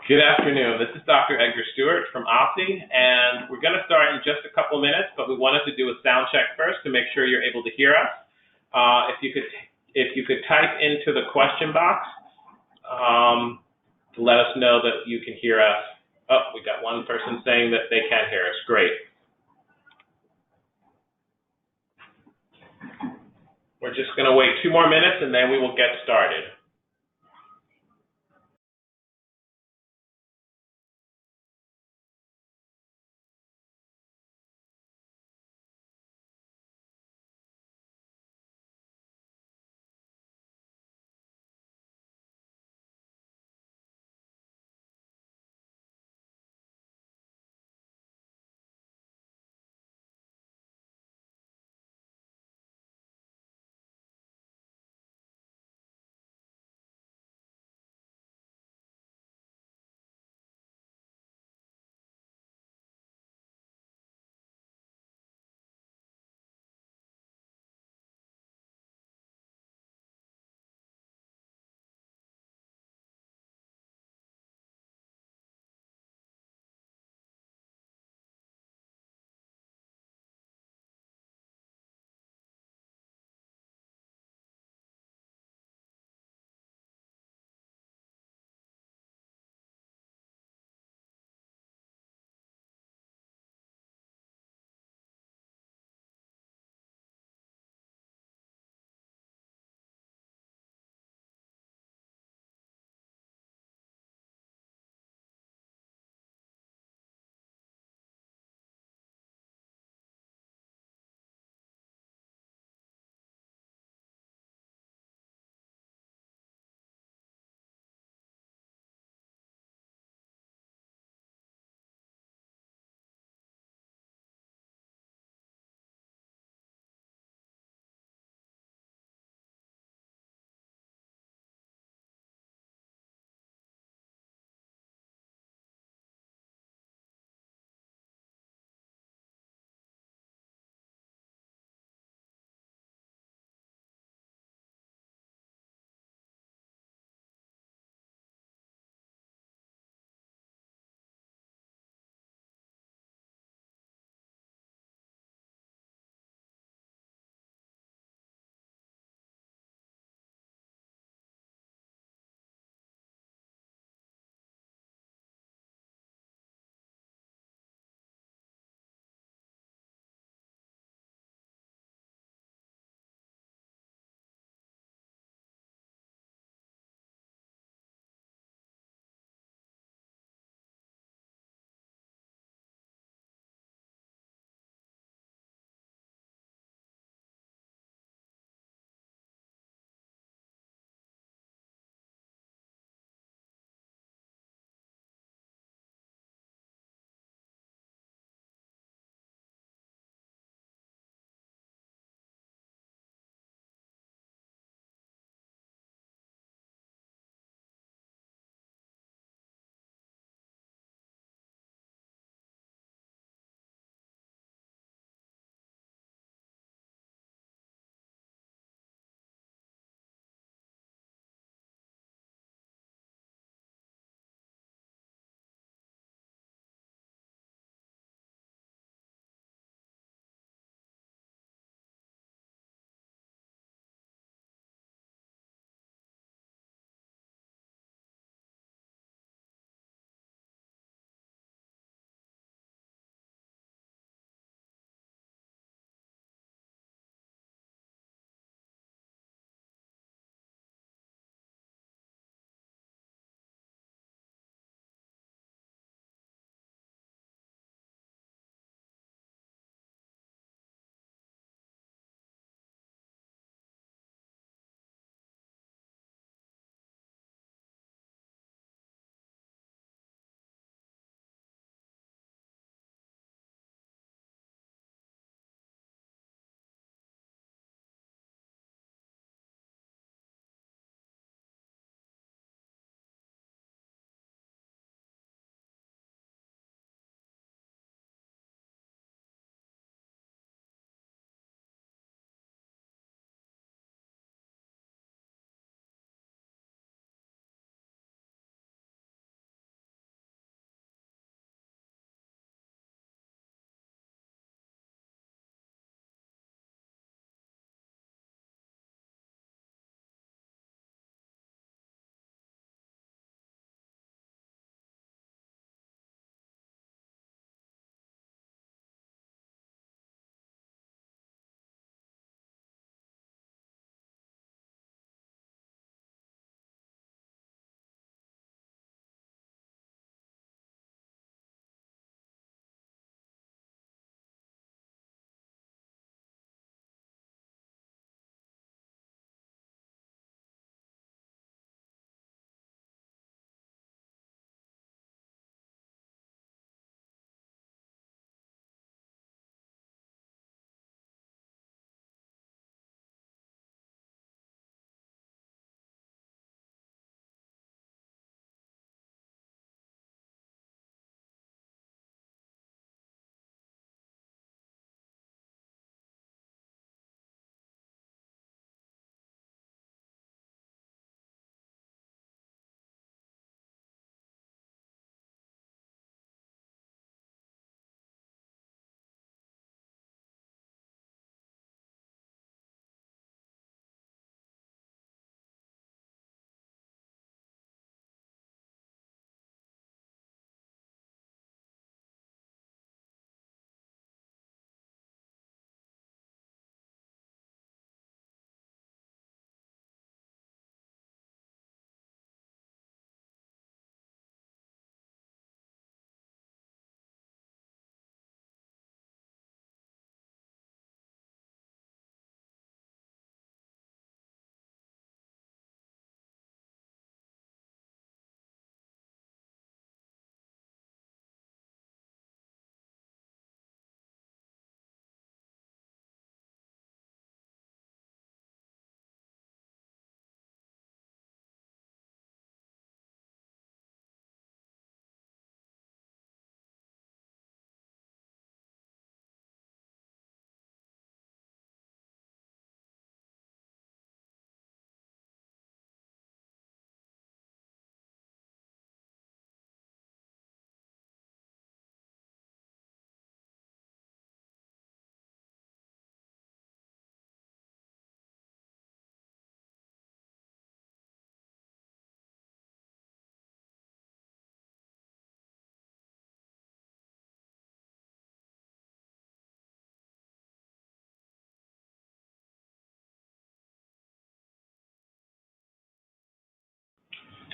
Good afternoon. This is Dr. Edgar Stewart from OSSE, and we're going to start in just a couple minutes, but we wanted to do a sound check first to make sure you're able to hear us. If you could type into the question box to let us know that you can hear us. Oh, we got one person saying that they can't hear us. Great. We're just going to wait 2 more minutes, and then we will get started.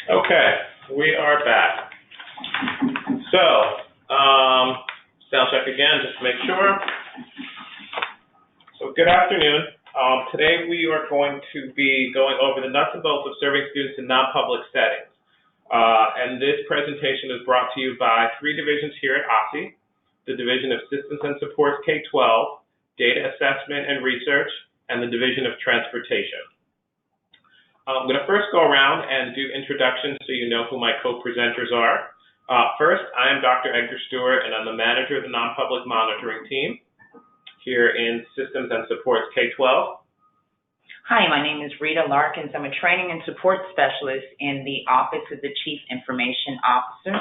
Okay, we are back. So, sound check again, just to make sure. So, good afternoon. Today we are going to be going over the nuts and bolts of serving students in non-public settings. And this presentation is brought to you by three divisions here at OSSE, the Division of Systems and Supports K-12, Data Assessment and Research, and the Division of Transportation. I'm going to first go around and do introductions so you know who my co-presenters are. First, I am Dr. Edgar Stewart, and I'm the manager of the non-public monitoring team here in Systems and Supports K-12. Hi, my name is Rita Larkins. I'm a training and support specialist in the Office of the Chief Information Officer.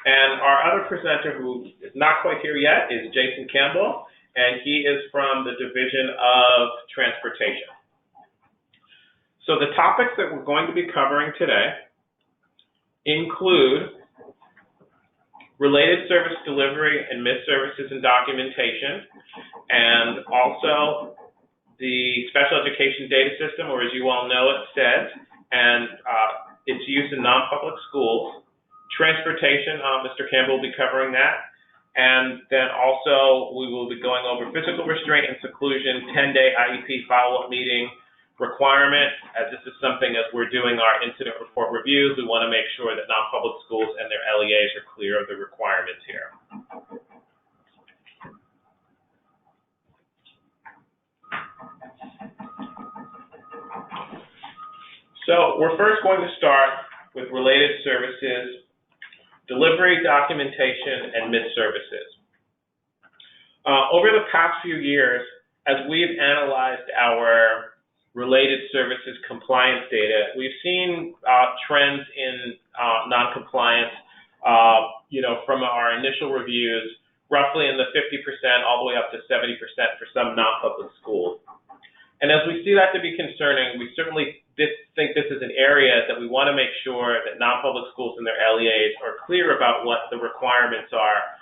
And our other presenter, who is not quite here yet, is Jason Campbell, and he is from the Division of Transportation. So the topics that we're going to be covering today include related service delivery and missed services and documentation, and also the Special Education Data System, or as you all know it, SEDS, and its use in non-public schools. Transportation, Mr. Campbell will be covering that. And then also we will be going over physical restraint and seclusion, 10-day IEP follow-up meeting requirement. As this is something, as we're doing our incident report reviews, we want to make sure that non-public schools and their LEAs are clear of the requirements here. So we're first going to start with related services, delivery, documentation, and missed services. Over the past few years, as we've analyzed our related services compliance data, we've seen trends in non-compliance, from our initial reviews, roughly in the 50% all the way up to 70% for some non-public schools. And as we see that to be concerning, we certainly think this is an area that we want to make sure that non-public schools and their LEAs are clear about what the requirements are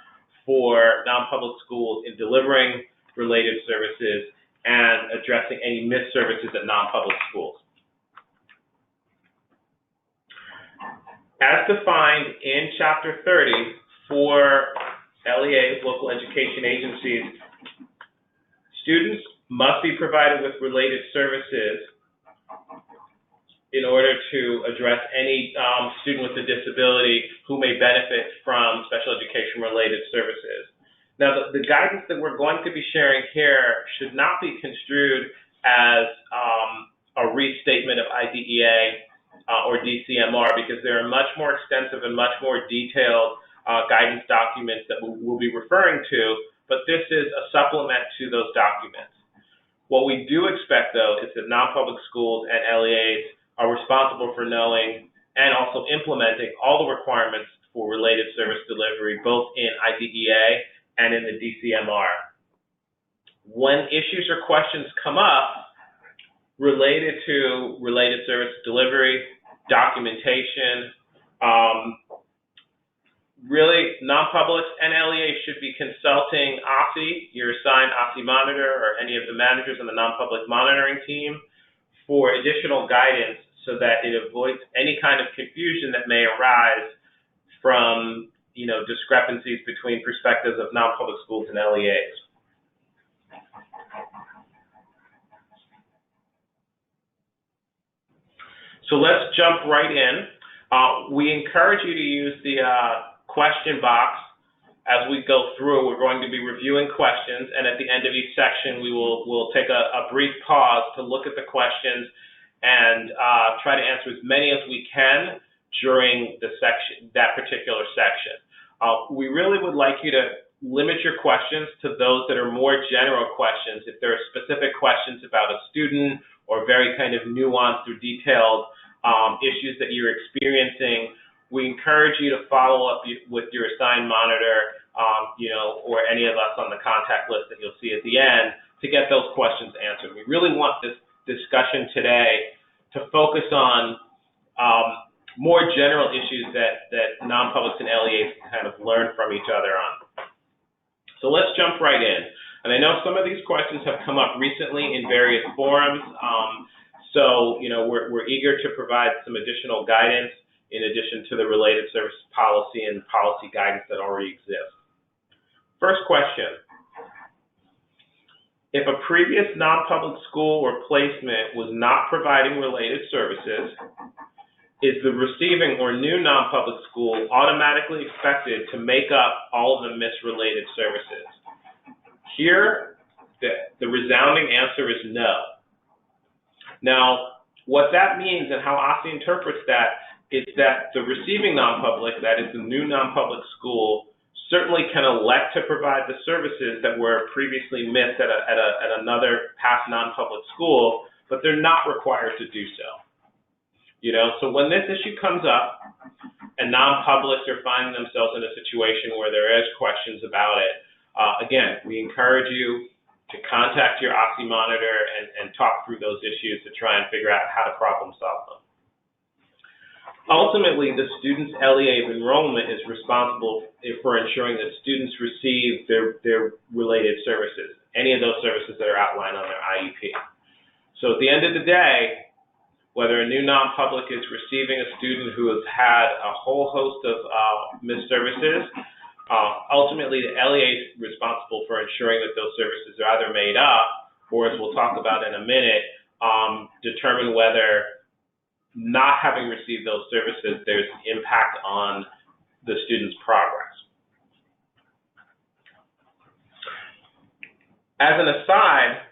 for non-public schools in delivering related services and addressing any missed services at non-public schools. As defined in Chapter 30 for LEAs, local education agencies, students must be provided with related services in order to address any student with a disability who may benefit from special education-related services. Now, the guidance that we're going to be sharing here should not be construed as a restatement of IDEA or DCMR, because there are much more extensive and much more detailed guidance documents that we'll be referring to, but this is a supplement to those documents. What we do expect, though, is that non-public schools and LEAs are responsible for knowing and also implementing all the requirements for related service delivery, both in IDEA and in the DCMR. When issues or questions come up related to related service delivery, documentation, really non-publics and LEAs should be consulting OSSE, your assigned OSSE monitor, or any of the managers on the non-public monitoring team for additional guidance so that it avoids any kind of confusion that may arise from discrepancies between perspectives of non-public schools and LEAs. So let's jump right in. We encourage you to use the question box as we go through. We're going to be reviewing questions, and at the end of each section, we'll take a brief pause to look at the questions and try to answer as many as we can during that particular section. We really would like you to limit your questions to those that are more general questions. If there are specific questions about a student or very kind of nuanced or detailed issues that you're experiencing, we encourage you to follow up with your assigned monitor, or any of us on the contact list that you'll see at the end to get those questions answered. We really want this discussion today to focus on more general issues that non-publics and LEAs can kind of learn from each other on. So let's jump right in. And I know some of these questions have come up recently in various forums. So, we're eager to provide some additional guidance in addition to the related services policy and policy guidance that already exists. First question. If a previous non-public school or placement was not providing related services, is the receiving or new non-public school automatically expected to make up all of the missed related services? Here, the resounding answer is no. Now, what that means and how OSSE interprets that is that the receiving non-public, that is the new non-public school, certainly can elect to provide the services that were previously missed at another past non-public school, but they're not required to do so. So when this issue comes up and non-publics are finding themselves in a situation where there is questions about it, again, we encourage you to contact your OSSE monitor and talk through those issues to try and figure out how to problem solve them. Ultimately, the student's LEA of enrollment is responsible for ensuring that students receive their related services, any of those services that are outlined on their IEP. So at the end of the day, whether a new non-public is receiving a student who has had a whole host of missed services, ultimately the LEA is responsible for ensuring that those services are either made up or, as we'll talk about in a minute, determine whether not having received those services, there's an impact on the student's progress. As an aside,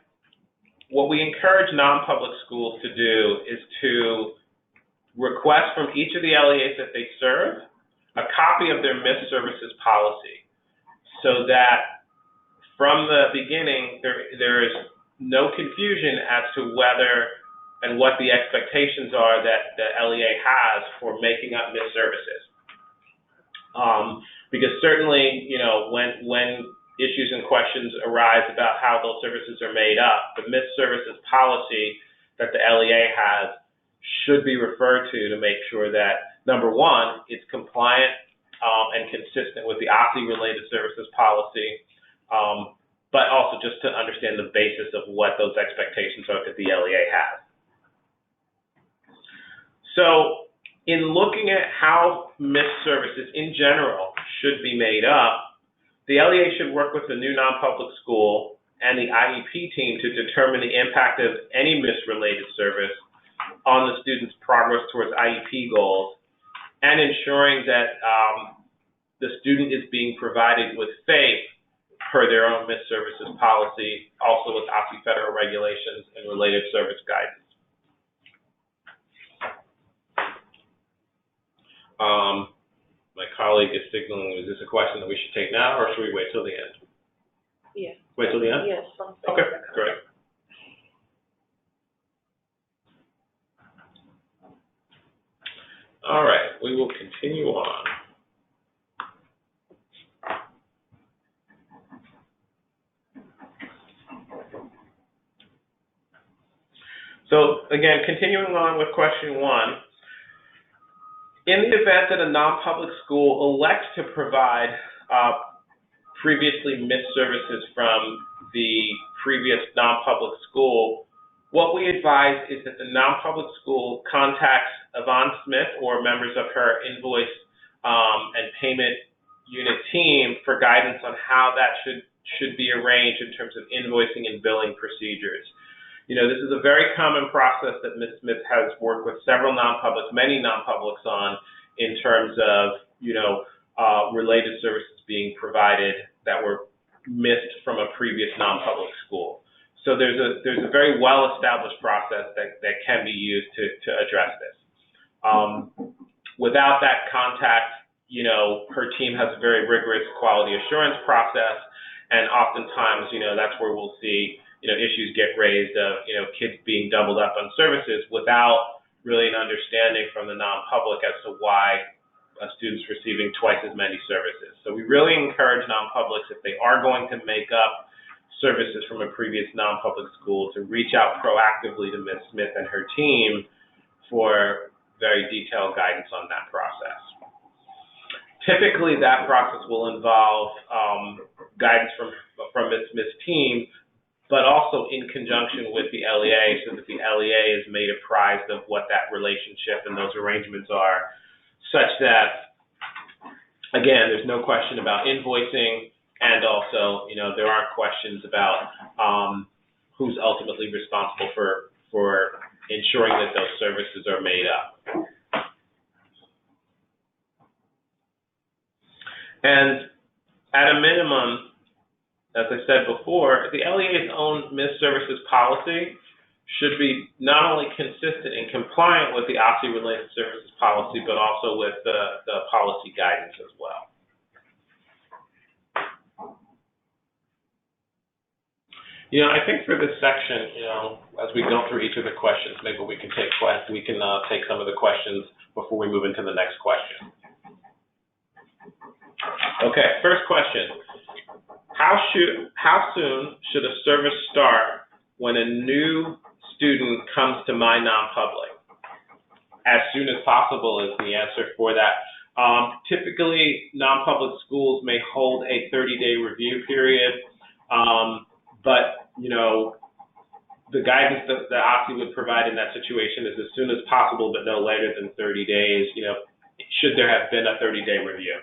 what we encourage non-public schools to do is to request from each of the LEAs that they serve a copy of their missed services policy, so that from the beginning there is no confusion as to whether and what the expectations are that the LEA has for making up missed services. Because certainly, when issues and questions arise about how those services are made up, the missed services policy that the LEA has should be referred to make sure that, number one, it's compliant and consistent with the OSSE related services policy, but also just to understand the basis of what those expectations are that the LEA has. So in looking at how missed services in general should be made up, the LEA should work with the new non-public school and the IEP team to determine the impact of any missed related service on the student's progress towards IEP goals, and ensuring that the student is being provided with FAPE per their own missed services policy, also with OSSE federal regulations and related service guidance. My colleague is signaling, is this a question that we should take now, or should we wait till the end? Yeah. Wait till the end? Yes. Okay, great. All right, we will continue on. So again, continuing on with question 1, in the event that a non-public school elects to provide previously missed services from the previous non-public school, what we advise is that the non-public school contacts Yvonne Smith or members of her invoice and payment unit team for guidance on how that should be arranged in terms of invoicing and billing procedures. This is a very common process that Ms. Smith has worked with several non-publics, many non-publics on, in terms of, related services being provided that were missed from a previous non-public school. So there's a very well-established process that can be used to address this. Without that contact, her team has a very rigorous quality assurance process, and oftentimes, that's where we'll see issues get raised of, kids being doubled up on services without really an understanding from the non-public as to why a student's receiving twice as many services. So we really encourage non-publics, if they are going to make up services from a previous non-public school, to reach out proactively to Ms. Smith and her team for very detailed guidance on that process. Typically, that process will involve guidance from Ms. Smith's team but also in conjunction with the LEA, so that the LEA is made apprised of what that relationship and those arrangements are, such that, again, there's no question about invoicing, and also, there aren't questions about who's ultimately responsible for ensuring that those services are made up. And at a minimum, as I said before, the LEA's own missed services policy should be not only consistent and compliant with the OSSE-related services policy, but also with the policy guidance as well. I think for this section, as we go through each of the questions, maybe we can take some of the questions before we move into the next question. Okay, first question. How soon should a service start when a new student comes to my non-public? As soon as possible is the answer for that. Typically, non-public schools may hold a 30-day review period, but the guidance that the OSSE would provide in that situation is as soon as possible, but no later than 30 days. Should there have been a 30-day review?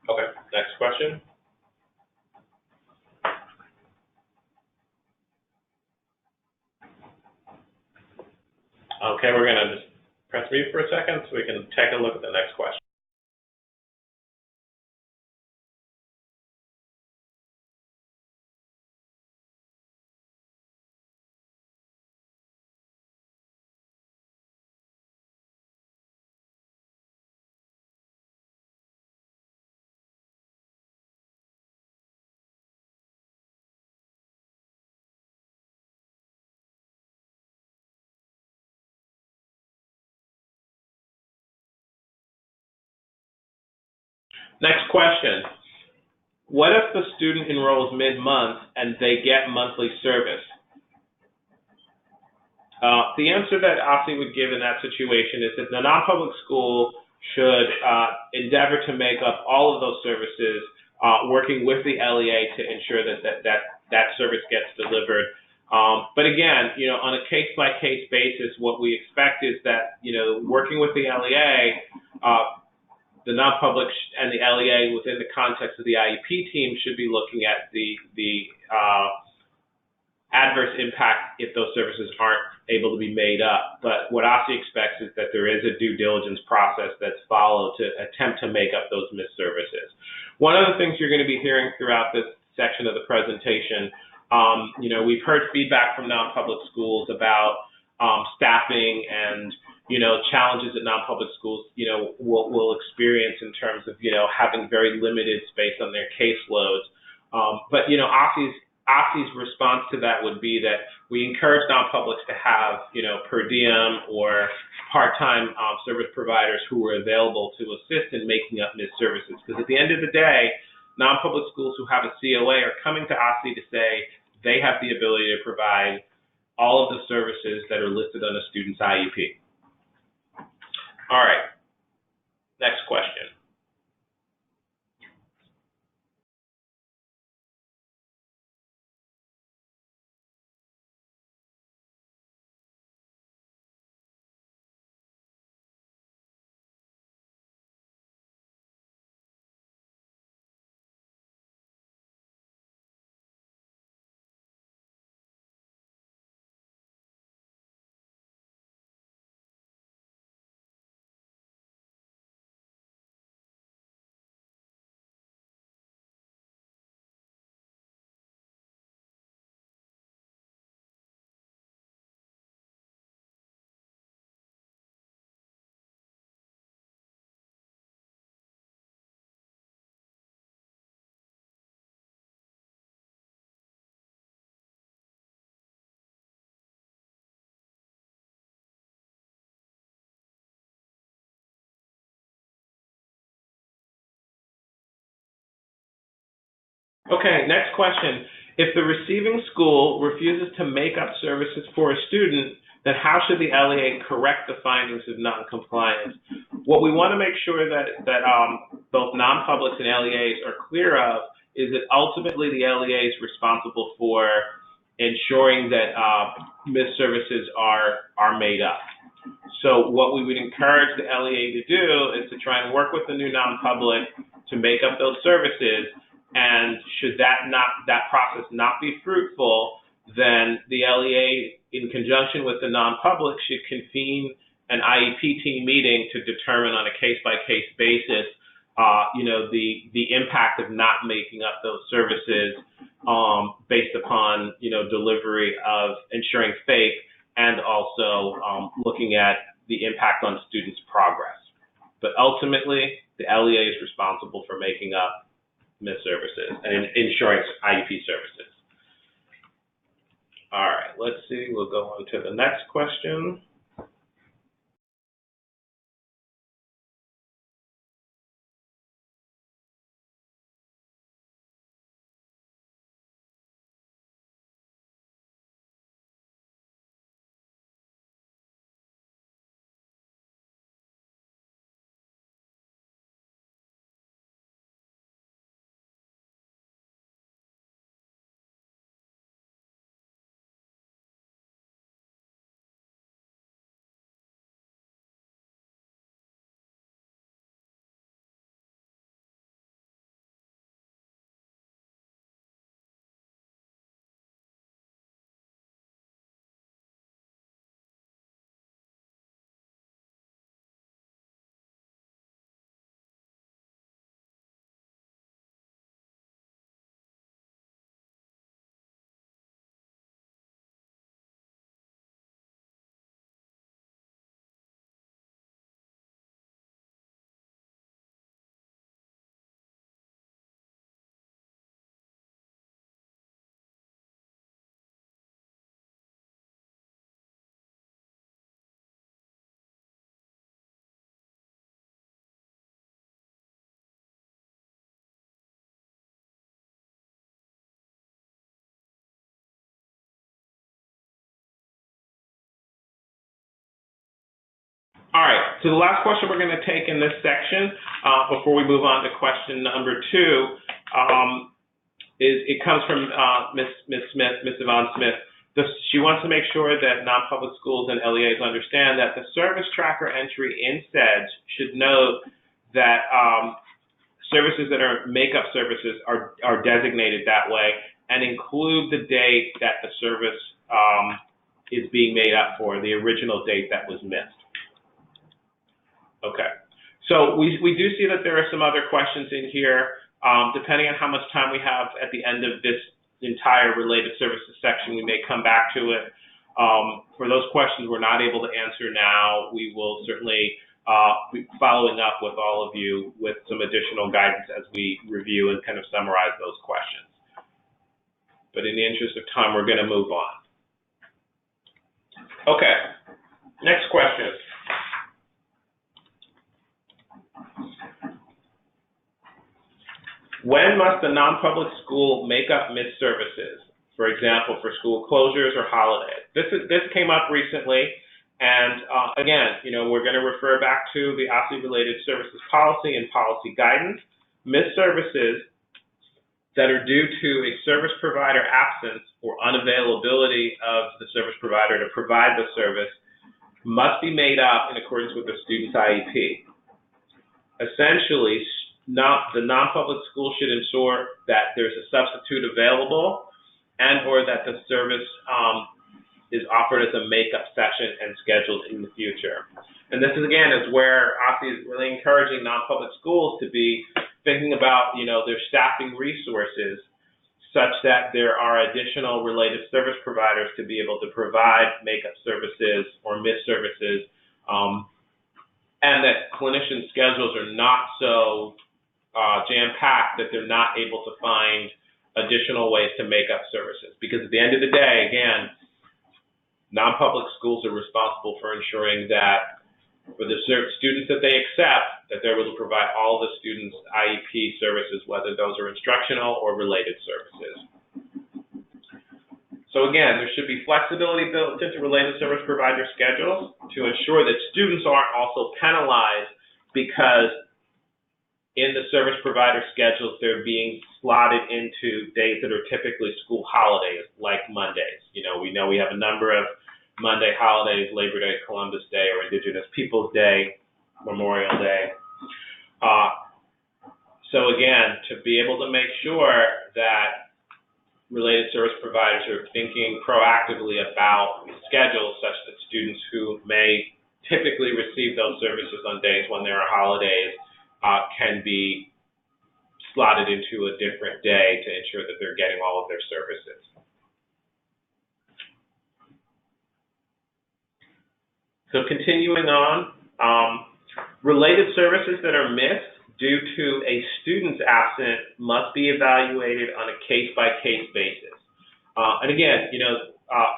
Okay, next question. Okay, we're going to just press mute for a second so we can take a look at the next question. Next question. What if the student enrolls mid-month and they get monthly service? The answer that OSSE would give in that situation is that the non-public school should endeavor to make up all of those services, working with the LEA to ensure that service gets delivered. But again, on a case-by-case basis, what we expect is that, working with the LEA, the non-public and the LEA within the context of the IEP team should be looking at the adverse impact if those services aren't able to be made up. But what OSSE expects is that there is a due diligence process that's followed to attempt to make up those missed services. One of the things you're going to be hearing throughout this section of the presentation, we've heard feedback from non-public schools about staffing and challenges that non-public schools, will experience in terms of, having very limited space on their caseloads. But, OSSE's response to that would be that we encourage non-publics to have, per diem or part-time service providers who are available to assist in making up missed services. Because at the end of the day, non-public schools who have a COA are coming to OSSE to say they have the ability to provide all of the services that are listed on a student's IEP. All right, next question. Okay, next question. If the receiving school refuses to make up services for a student, then how should the LEA correct the findings of noncompliance? What we want to make sure that both non-publics and LEAs are clear of is that ultimately the LEA is responsible for ensuring that missed services are made up. So what we would encourage the LEA to do is to try and work with the new non-public to make up those services. And should that process not be fruitful, then the LEA, in conjunction with the non-public, should convene an IEP team meeting to determine on a case-by-case basis, the impact of not making up those services based upon, delivery of ensuring FAPE, and also looking at the impact on students' progress. But ultimately, the LEA is responsible for making up missed services and ensuring IEP services. All right, let's see. We'll go on to the next question. All right, so the last question we're going to take in this section before we move on to question number 2 it comes from Ms. Smith, Ms. Yvonne Smith. She wants to make sure that non-public schools and LEAs understand that the service tracker entry in SEDS should note that services that are make-up services are designated that way and include the date that the service is being made up for, the original date that was missed. Okay, so we do see that there are some other questions in here. Depending on how much time we have at the end of this entire related services section, we may come back to it. For those questions we're not able to answer now, we will certainly be following up with all of you with some additional guidance as we review and kind of summarize those questions. But in the interest of time, we're going to move on. Okay, next question. When must the non-public school make up missed services, for example, for school closures or holidays? This came up recently, and again, we're going to refer back to the OSSE-related services policy and policy guidance. Missed services that are due to a service provider absence or unavailability of the service provider to provide the service must be made up in accordance with the student's IEP. Essentially, the non-public school should ensure that there's a substitute available and or that the service is offered as a make-up session and scheduled in the future. And this is, again, is where OSSE is really encouraging non-public schools to be thinking about, their staffing resources such that there are additional related service providers to be able to provide make-up services or missed services, and that clinician schedules are not so jam-packed that they're not able to find additional ways to make up services. Because at the end of the day, again, non-public schools are responsible for ensuring that for the students that they accept, that they're able to provide all the students' IEP services, whether those are instructional or related services. So again, there should be flexibility built into related service provider schedules to ensure that students aren't also penalized because in the service provider schedules, they're being slotted into days that are typically school holidays, like Mondays. You know we have a number of Monday holidays, Labor Day, Columbus Day, or Indigenous Peoples Day, Memorial Day. So again, to be able to make sure that related service providers are thinking proactively about schedules such that students who may typically receive those services on days when there are holidays can be slotted into a different day to ensure that they're getting all of their services. So continuing on, related services that are missed due to a student's absence must be evaluated on a case-by-case basis. And again,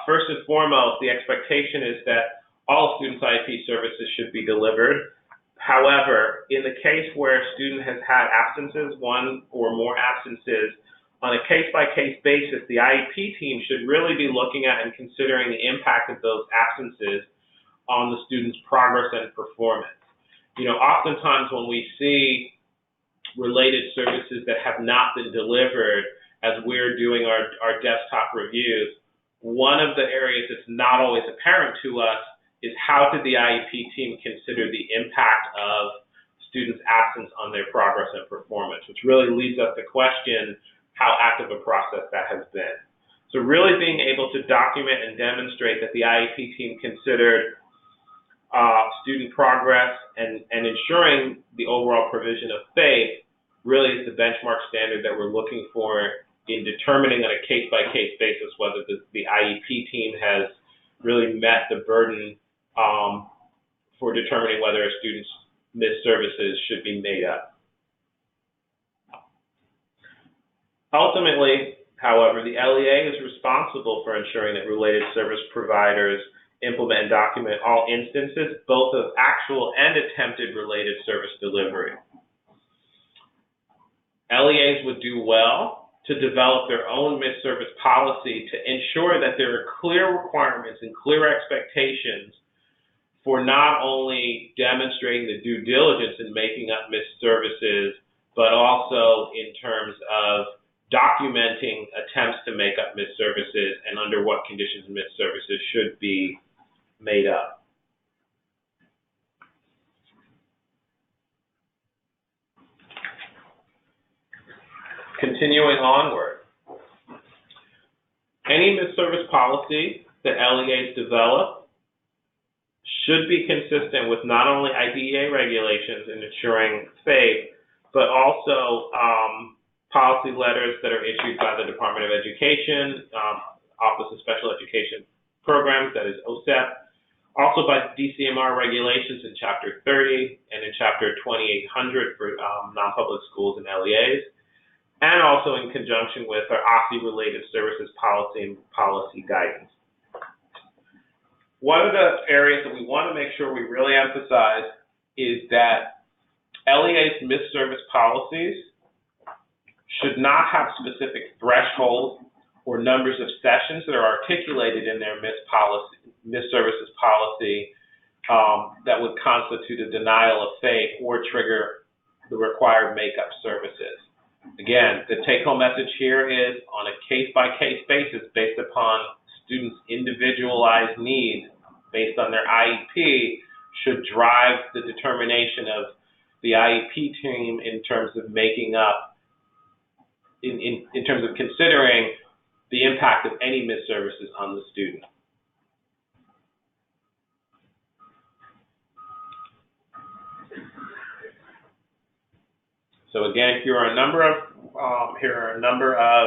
first and foremost, the expectation is that all students' IEP services should be delivered. However, in the case where a student has had absences, one or more absences, on a case-by-case basis, the IEP team should really be looking at and considering the impact of those absences on the student's progress and performance. Oftentimes when we see related services that have not been delivered as we're doing our desktop reviews, one of the areas that's not always apparent to us is how did the IEP team consider the impact of students' absence on their progress and performance, which really leads us to question how active a process that has been. So really being able to document and demonstrate that the IEP team considered student progress and ensuring the overall provision of FAPE really is the benchmark standard that we're looking for in determining on a case-by-case basis whether the IEP team has really met the burden for determining whether a student's missed services should be made up. Ultimately, however, the LEA is responsible for ensuring that related service providers implement and document all instances, both of actual and attempted related service delivery. LEAs would do well to develop their own missed service policy to ensure that there are clear requirements and clear expectations for not only demonstrating the due diligence in making up missed services, but also in terms of documenting attempts to make up missed services and under what conditions missed services should be made up. Continuing onward, any missed service policy that LEAs develop should be consistent with not only IDEA regulations in ensuring FAPE, but also policy letters that are issued by the Department of Education, Office of Special Education Programs, that is OSSE, also by DCMR regulations in Chapter 30 and in Chapter 2800 for non-public schools and LEAs, and also in conjunction with our OSSE related services policy and policy guidance. One of the areas that we want to make sure we really emphasize is that LEA's missed service policies should not have specific thresholds or numbers of sessions that are articulated in their missed services policy that would constitute a denial of FAPE or trigger the required makeup services. Again, the take-home message here is on a case-by-case basis based upon students' individualized needs based on their IEP should drive the determination of the IEP team in terms of making up, in terms of considering the impact of any missed services on the student. So again, here are a number of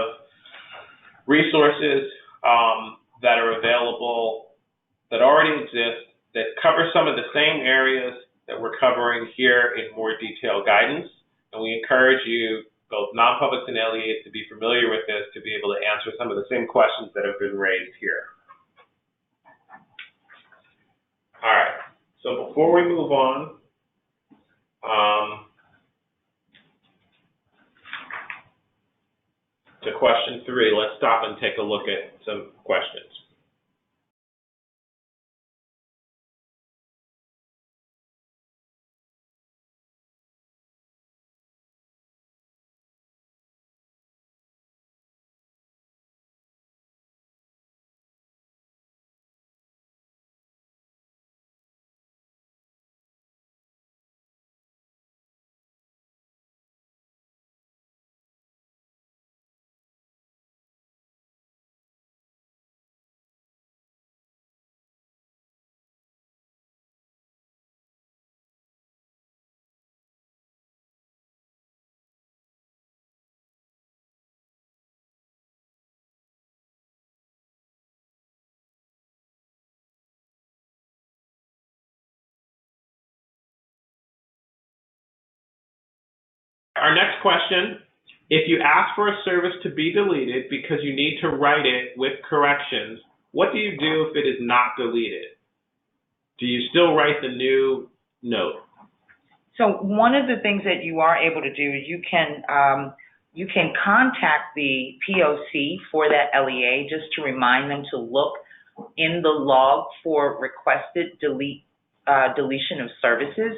resources that are available, that already exist, that cover some of the same areas that we're covering here in more detailed guidance. And we encourage you, both non-publics and LEAs, to be familiar with this to be able to answer some of the same questions that have been raised here. All right, so before we move on, To question 3, let's stop and take a look at some questions. Our next question, if you ask for a service to be deleted because you need to write it with corrections, what do you do if it is not deleted? Do you still write the new note? So one of the things that you are able to do is you can contact the POC for that LEA just to remind them to look in the log for requested deletion of services.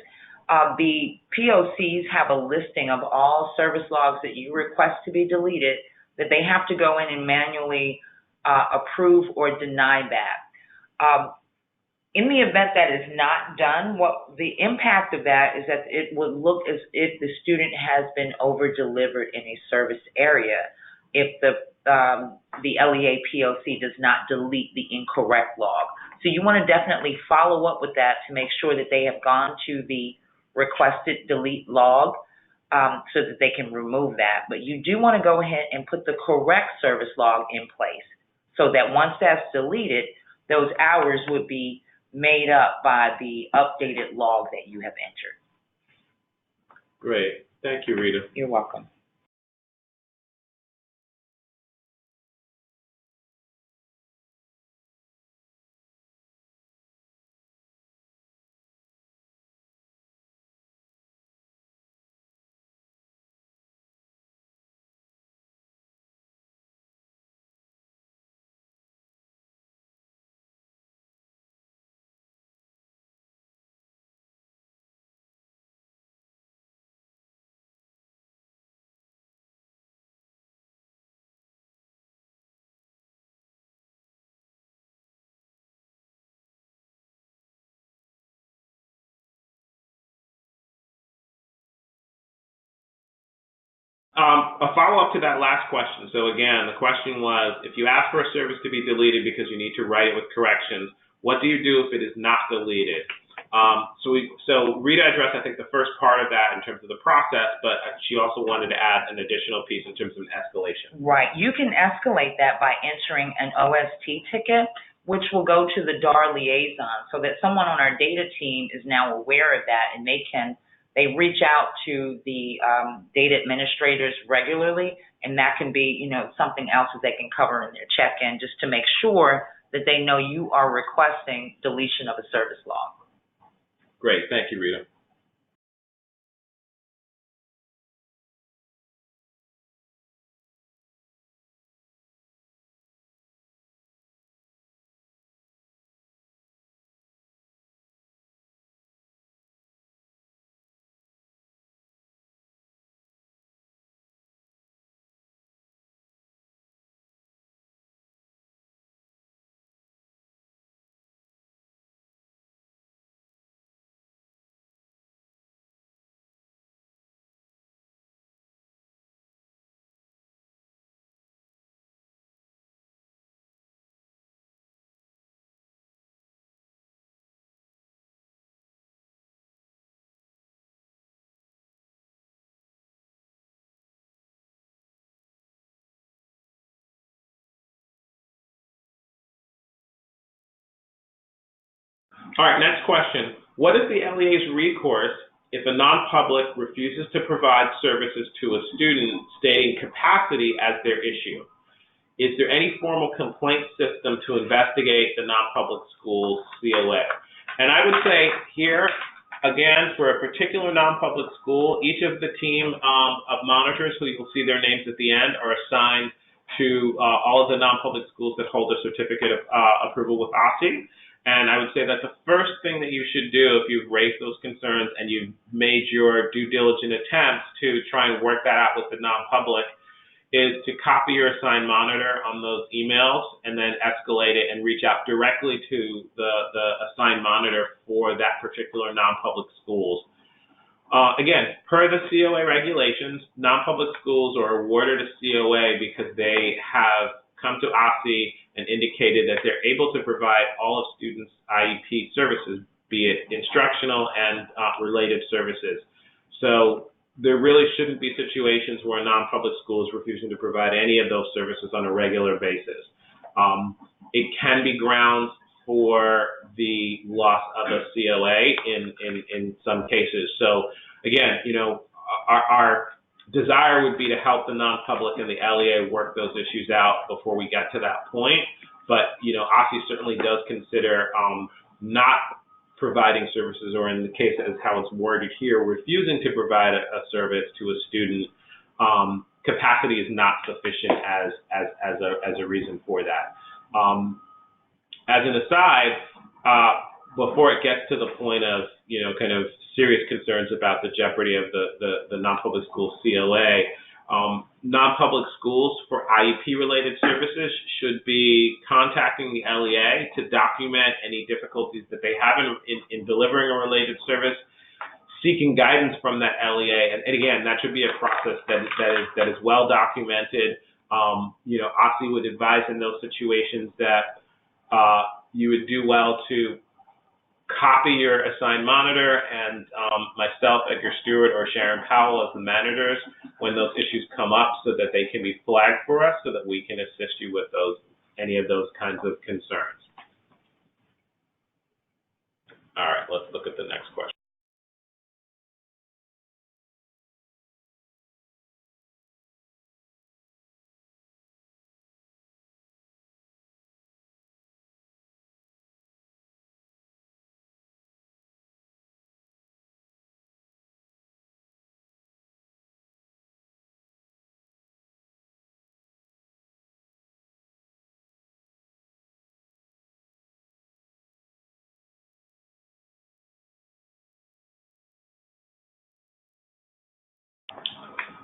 The POCs have a listing of all service logs that you request to be deleted that they have to go in and manually approve or deny that. In the event that is not done, what the impact of that is that it would look as if the student has been over-delivered in a service area if the LEA POC does not delete the incorrect log. So you want to definitely follow up with that to make sure that they have gone to the requested delete log so that they can remove that. But you do want to go ahead and put the correct service log in place so that once that's deleted, those hours would be made up by the updated log that you have entered. Great. Thank you, Rita. You're welcome. A follow-up to that last question. So again, the question was, if you ask for a service to be deleted because you need to write it with corrections, what do you do if it is not deleted? So Rita addressed, I think, the first part of that in terms of the process, but she also wanted to add an additional piece in terms of an escalation. Right. You can escalate that by entering an OSSE ticket, which will go to the DAR liaison, so that someone on our data team is now aware of that, and they reach out to the data administrators regularly, and that can be, something else that they can cover in their check-in just to make sure that they know you are requesting deletion of a service log. Great. Thank you, Rita. All right, next question. What is the LEA's recourse if a non-public refuses to provide services to a student stating capacity as their issue? Is there any formal complaint system to investigate the non-public school's COA? And I would say here, again, for a particular non-public school, each of the team of monitors, who you will see their names at the end, are assigned to all of the non-public schools that hold a certificate of approval with OSSE. And I would say that the first thing that you should do if you've raised those concerns and you've made your due diligent attempts to try and work that out with the non-public is to copy your assigned monitor on those emails and then escalate it and reach out directly to the assigned monitor for that particular non-public schools. Again, per the COA regulations, non-public schools are awarded a COA because they have come to OSSE and indicated that they're able to provide all of students' IEP services, be it instructional and related services. So there really shouldn't be situations where a non-public school is refusing to provide any of those services on a regular basis. It can be grounds for the loss of a COA in some cases. So again, our desire would be to help the non-public and the LEA work those issues out before we get to that point. But OSSE certainly does consider not providing services, or in the case as how it's worded here, refusing to provide a service to a student. Capacity is not sufficient as a reason for that. As an aside, before it gets to the point of kind of serious concerns about the jeopardy of the non-public school COA, non-public schools for IEP-related services should be contacting the LEA to document any difficulties that they have in delivering a related service, seeking guidance from that LEA, and again, that should be a process that is well documented. OSSE would advise in those situations that you would do well to copy your assigned monitor and myself, Edgar Stewart, or Sharon Powell as the managers when those issues come up, so that they can be flagged for us so that we can assist you with any of those kinds of concerns. All right, let's look at the next question.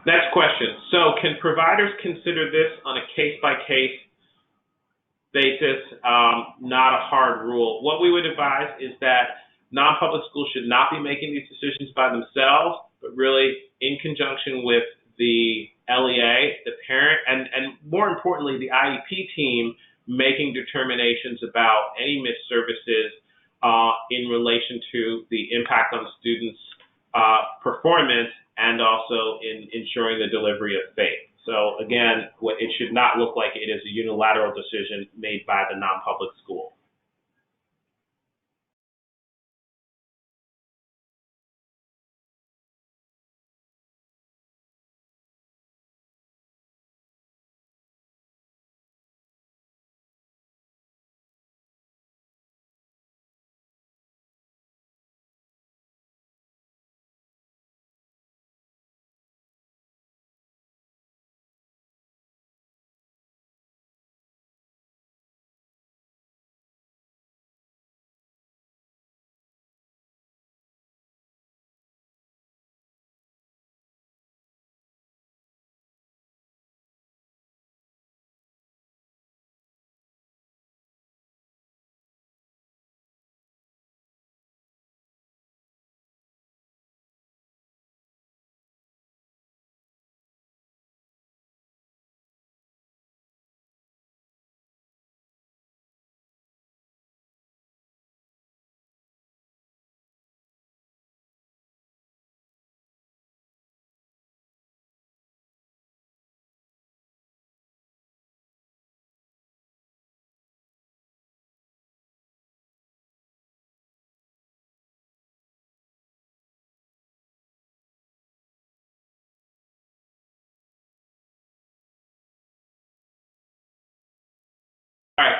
Next question. So can providers consider this on a case-by-case basis, not a hard rule? What we would advise is that non-public schools should not be making these decisions by themselves, but really in conjunction with the LEA, the parent, and more importantly, the IEP team making determinations about any missed services in relation to the impact on students' performance, and also in ensuring the delivery of FAPE. So again, it should not look like it is a unilateral decision made by the non-public school.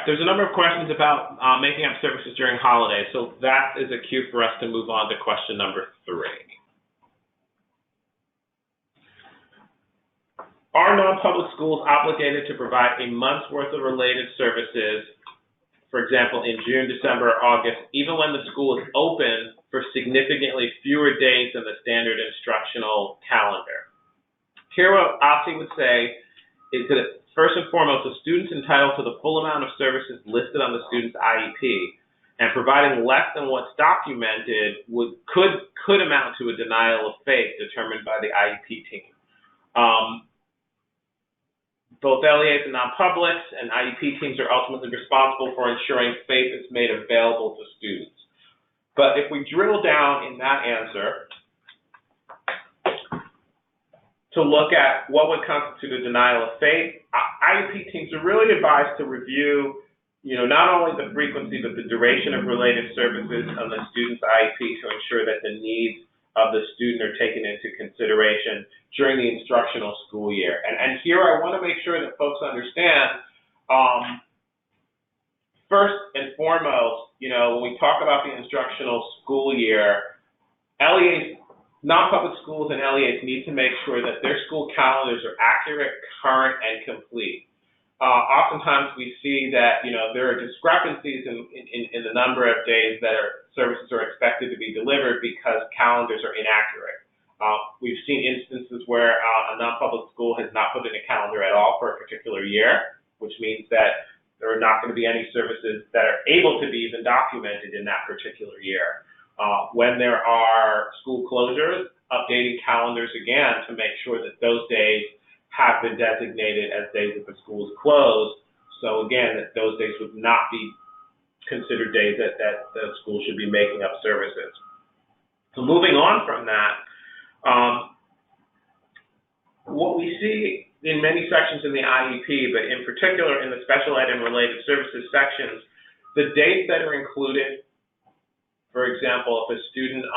right, there's a number of questions about making up services during holidays, so that is a cue for us to move on to question number 3. Are non-public schools obligated to provide a month's worth of related services, for example, in June, December, or August, even when the school is open for significantly fewer days than the standard instructional calendar? Here what OSSE would say is that first and foremost, a student's entitled to the full amount of services listed on the student's IEP, and providing less than what's documented could amount to a denial of faith determined by the IEP team. Both LEAs and non-publics and IEP teams are ultimately responsible for ensuring faith is made available to students. But if we drill down in that answer to look at what would constitute a denial of faith, IEP teams are really advised to review, not only the frequency but the duration of related services on the student's IEP to ensure that the needs of the student are taken into consideration during the instructional school year. And here I want to make sure that folks understand, first and foremost, when we talk about the instructional school year, LEAs, non-public schools and LEAs need to make sure that their school calendars are accurate, current, and complete. Oftentimes we see that, there are discrepancies in the number of days that services are expected to be delivered because calendars are inaccurate. We've seen instances where a non-public school has not put in a calendar at all for a particular year, which means that there are not going to be any services that are able to be even documented in that particular year. When there are school closures, updating calendars again to make sure that those days have been designated as days that the school is closed. So again, that those days would not be considered days that the school should be making up services. So moving on from that, what we see in many sections in the IEP, but in particular in the special ed and related services sections, the dates that are included, for example, if a student,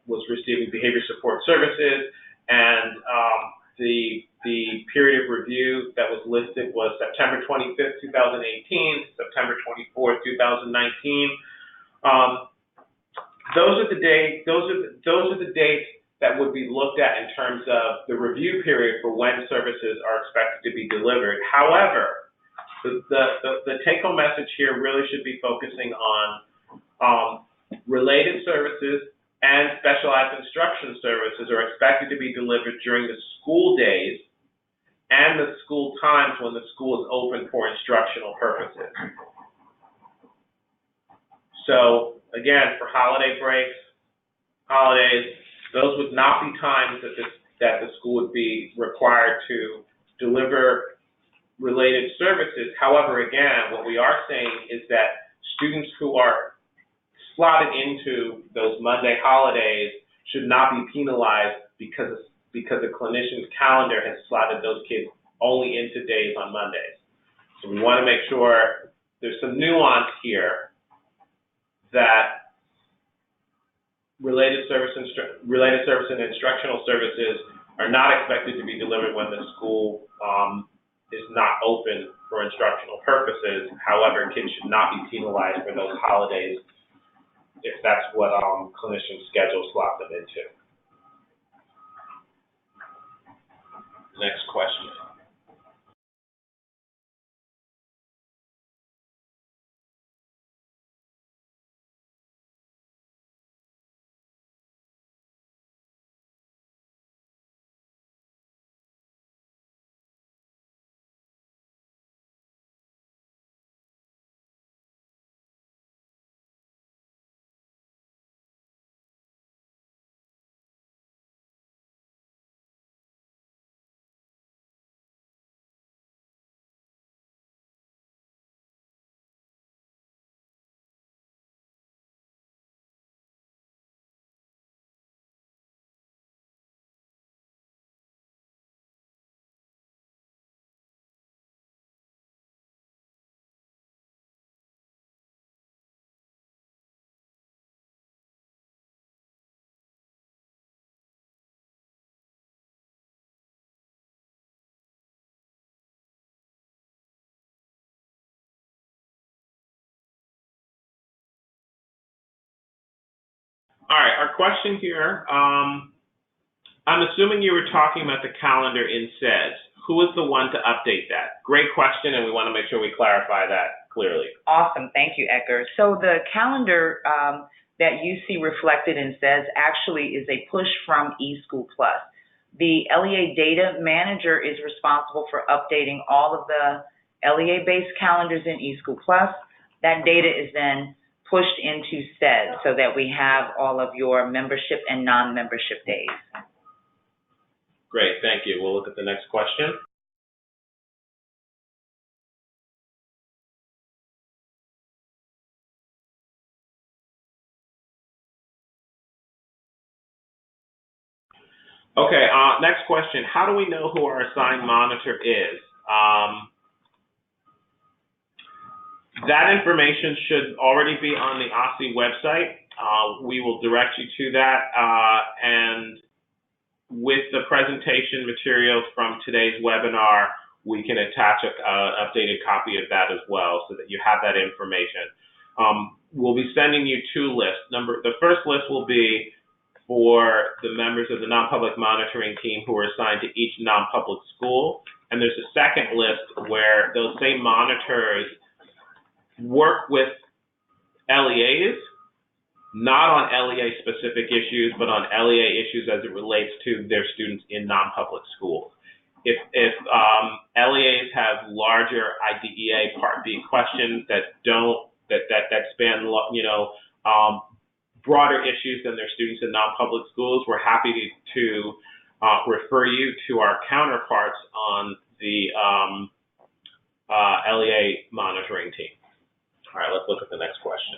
was receiving behavior support services and the period of review that was listed was September 25th, 2018, September 24th, 2019. Those are the dates that would be looked at in terms of the review period for when services are expected to be delivered. However, the take-home message here really should be focusing on related services and specialized instruction services are expected to be delivered during the school days and the school times when the school is open for instructional purposes. So again, for holiday breaks, holidays, those would not be times that the school would be required to deliver related services. However, again, what we are saying is that students who are slotted into those Monday holidays should not be penalized because the clinician's calendar has slotted those kids only into days on Mondays. So we want to make sure there's some nuance here that related service and instructional services are not expected to be delivered when the school is not open for instructional purposes. However, kids should not be penalized for those holidays if that's what clinicians' schedules slot them into. Next question. All right, our question here, I'm assuming you were talking about the calendar in SEDS. Who is the one to update that? Great question, and we want to make sure we clarify that clearly. Awesome. Thank you, Edgar. So the calendar that you see reflected in SEDS actually is a push from eSchool Plus. The LEA data manager is responsible for updating all of the LEA-based calendars in eSchool Plus. That data is then pushed into SEDS so that we have all of your membership and non-membership days. Great, thank you. We'll look at the next question. Okay, next question. How do we know who our assigned monitor is? That information should already be on the OSSE website. We will direct you to that, and with the presentation materials from today's webinar, we can attach an updated copy of that as well so that you have that information. We'll be sending you two lists. The first list will be for the members of the non-public monitoring team who are assigned to each non-public school, and there's a second list where those same monitors work with LEAs, not on LEA-specific issues, but on LEA issues as it relates to their students in non-public schools. If LEAs have larger IDEA Part B questions that span, broader issues than their students in non-public schools, we're happy to refer you to our counterparts on the LEA monitoring team. All right, let's look at the next question.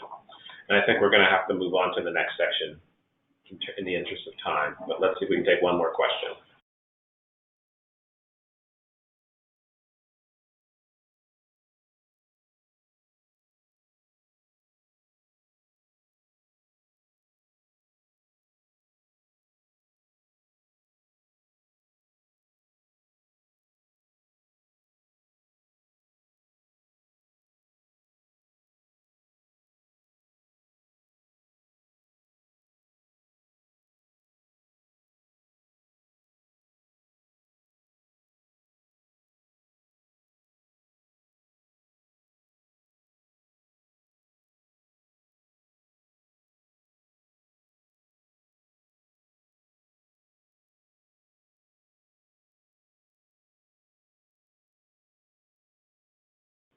And I think we're going to have to move on to the next section in the interest of time, but let's see if we can take one more question.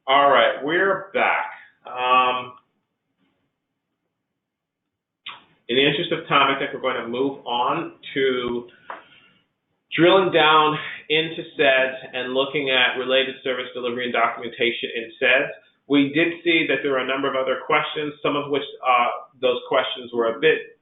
All right, we're back. In the interest of time, I think we're going to move on to drilling down into SEDS and looking at related service delivery and documentation in SEDS. We did see that there were a number of other questions, some of which those questions were a bit